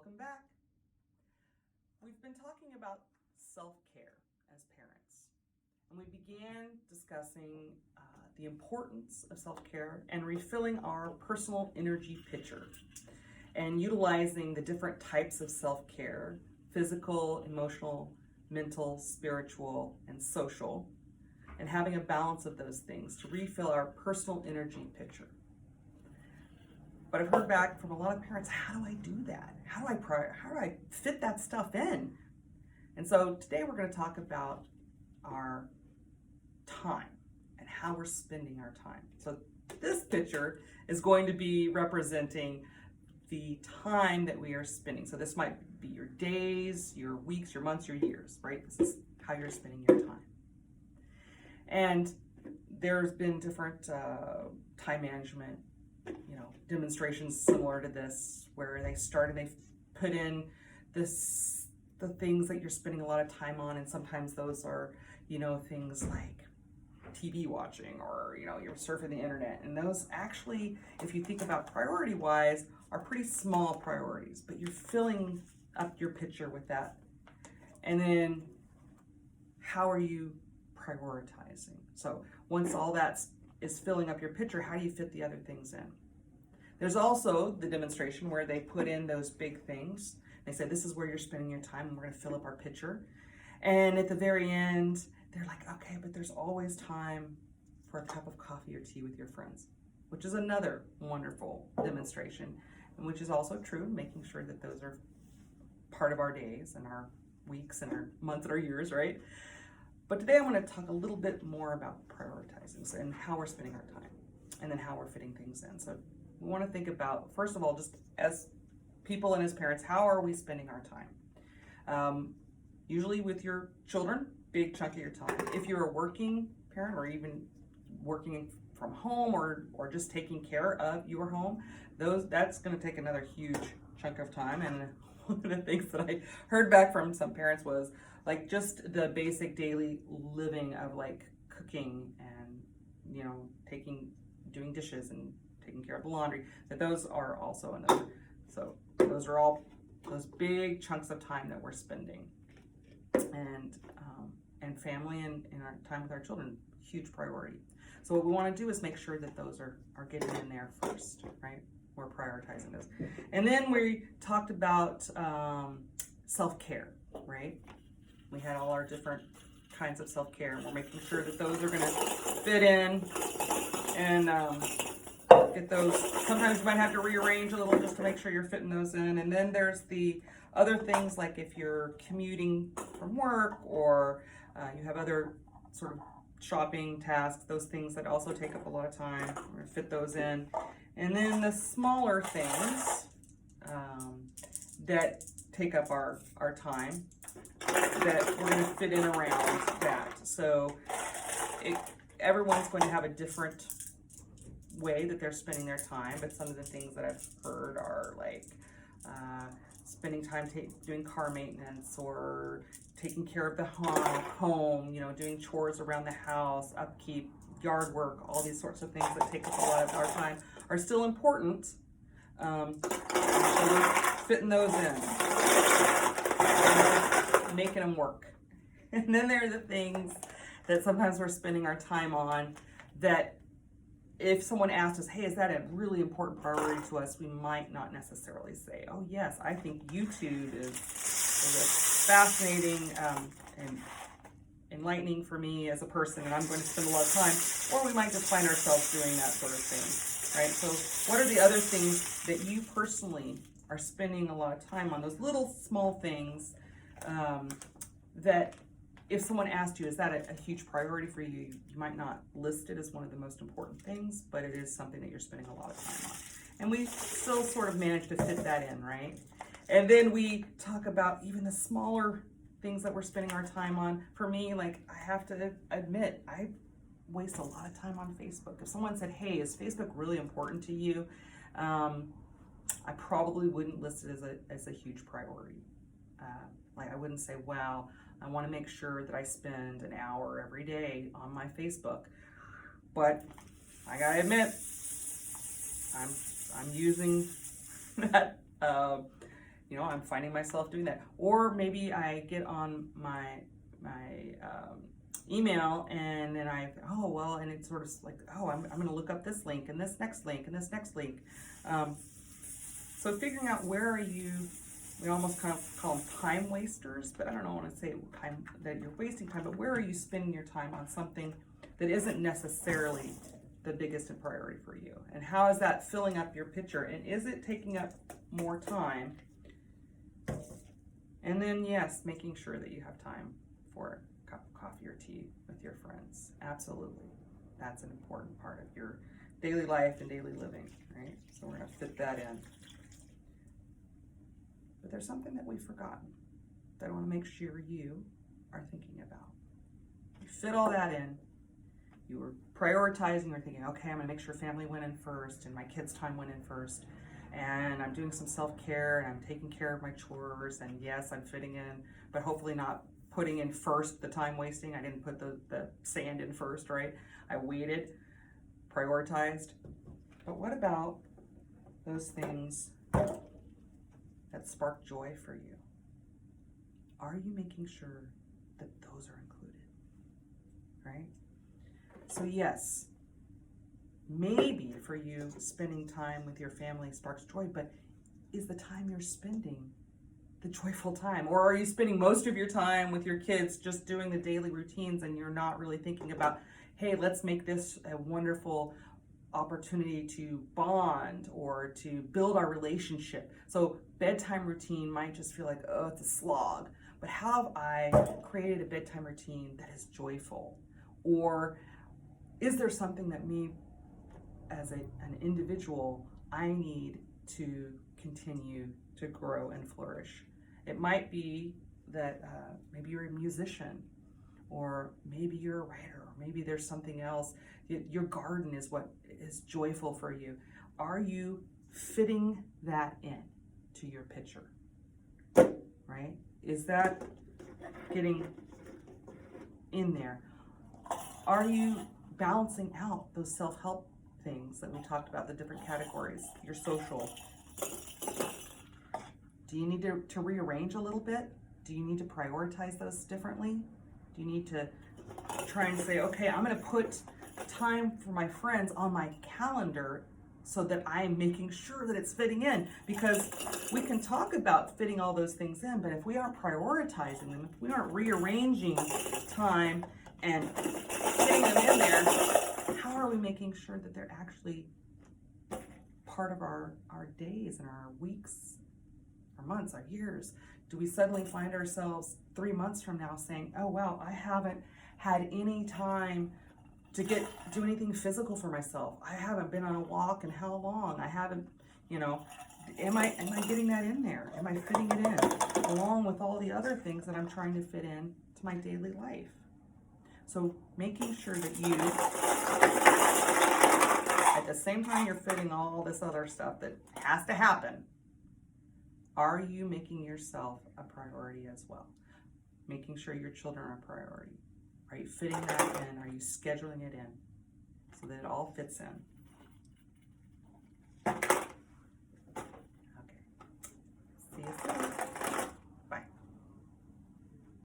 welcome back. We've been talking about self-care as parents, and we began discussing the importance of self-care and refilling our personal energy pitcher and utilizing the different types of self-care: physical, emotional, mental, spiritual, and social, and having a balance of those things to refill our personal energy pitcher. But I've heard back from a lot of parents, how do I do that? How do I fit that stuff in? And so today we're going to talk about our time and how we're spending our time. So this picture is going to be representing the time that we are spending. So this might be your days, your weeks, your months, your years, right? This is how you're spending your time. And there's been different time management demonstrations similar to this, where they put in the things that you're spending a lot of time on, and sometimes those are things like TV watching, or you're surfing the internet, and those actually, if you think about priority wise, are pretty small priorities, but you're filling up your pitcher with that. And then how are you prioritizing? So once all that is filling up your pitcher, how do you fit the other things in? There's also the demonstration where they put in those big things. They say, this is where you're spending your time, and we're going to fill up our pitcher. And at the very end, they're like, okay, but there's always time for a cup of coffee or tea with your friends, which is another wonderful demonstration, and which is also true, making sure that those are part of our days and our weeks and our months and our years, right? But today I want to talk a little bit more about prioritizing and how we're spending our time, and then how we're fitting things in. So we want to think about, first of all, just as people and as parents, how are we spending our time? Usually with your children, big chunk of your time. If you're a working parent, or even working from home, or just taking care of your home, that's going to take another huge chunk of time. And one of the things that I heard back from some parents was like just the basic daily living of like cooking and doing dishes and taking care of the laundry, that those are also another. So those are all those big chunks of time that we're spending, and family and our time with our children, huge priority. So what we want to do is make sure that those are getting in there first, right? We're prioritizing those. And then we talked about self-care, right? We had all our different kinds of self-care, and we're making sure that those are going to fit in and get those. Sometimes you might have to rearrange a little just to make sure you're fitting those in. And then there's the other things, like if you're commuting from work, or you have other sort of shopping tasks, those things that also take up a lot of time, we're gonna fit those in. And then the smaller things that take up our time, that we're going to fit in around that. So everyone's going to have a different way that they're spending their time, but some of the things that I've heard are like spending time doing car maintenance, or taking care of the home, doing chores around the house, upkeep, yard work, all these sorts of things that take up a lot of our time are still important. So we're fitting those in, making them work. And then there are the things that sometimes we're spending our time on that if someone asked us, hey, is that a really important priority to us, we might not necessarily say, oh yes, I think YouTube is a fascinating and enlightening for me as a person, and I'm going to spend a lot of time. Or we might just find ourselves doing that sort of thing, right? So what are the other things that you personally are spending a lot of time on, those little small things that if someone asked you, is that a huge priority for you, you might not list it as one of the most important things, but it is something that you're spending a lot of time on. And we still sort of manage to fit that in, right? And then we talk about even the smaller things that we're spending our time on. For me, like, I have to admit, I waste a lot of time on Facebook. If someone said, hey, is Facebook really important to you? I probably wouldn't list it as a huge priority. Like, I wouldn't say, wow, I want to make sure that I spend an hour every day on my Facebook. But I gotta admit, I'm using that. I'm I'm finding myself doing that. Or maybe I get on my email and then and it's sort of like, I'm going to look up this link and this next link and this next link. So figuring out where are you, we almost kind of call them time wasters, but I don't want to say time that you're wasting time, but where are you spending your time on something that isn't necessarily the biggest and priority for you? And how is that filling up your picture? And is it taking up more time? And then, yes, making sure that you have time for a cup of coffee or tea with your friends. Absolutely. That's an important part of your daily life and daily living, right? So we're going to fit that in. But there's something that we've forgotten that I want to make sure you are thinking about. You fit all that in. You were prioritizing, or thinking, okay, I'm going to make sure family went in first and my kids' time went in first. And I'm doing some self-care and I'm taking care of my chores. And yes, I'm fitting in, but hopefully not putting in first the time wasting. I didn't put the sand in first, right? I waited, prioritized. But what about those things that spark joy for you? Are you making sure that those are included, right? So yes, maybe for you, spending time with your family sparks joy, but is the time you're spending the joyful time? Or are you spending most of your time with your kids just doing the daily routines and you're not really thinking about, hey, let's make this a wonderful opportunity to bond or to build our relationship? So bedtime routine might just feel like, oh, it's a slog. But how have I created a bedtime routine that is joyful? Or is there something that me as an individual, I need to continue to grow and flourish? It might be that maybe you're a musician, or maybe you're a writer, or maybe there's something else. Your garden is what is joyful for you. Are you fitting that in to your picture, right? Is that getting in there? Are you balancing out those self-help things that we talked about, the different categories, your social? Do you need to rearrange a little bit? Do you need to prioritize those differently? Do you need to try and say, okay, I'm going to put time for my friends on my calendar so that I'm making sure that it's fitting in? Because we can talk about fitting all those things in, but if we aren't prioritizing them, if we aren't rearranging time and fitting them in there, how are we making sure that they're actually part of our days and our weeks, our months, our years? Do we suddenly find ourselves 3 months from now saying, oh wow, I haven't had any time to do anything physical for myself. I haven't been on a walk in how long? I haven't, am I getting that in there? Am I fitting it in along with all the other things that I'm trying to fit in to my daily life? So making sure that you, at the same time you're fitting all this other stuff that has to happen, are you making yourself a priority as well? Making sure your children are a priority. Are you fitting that in? Are you scheduling it in so that it all fits in?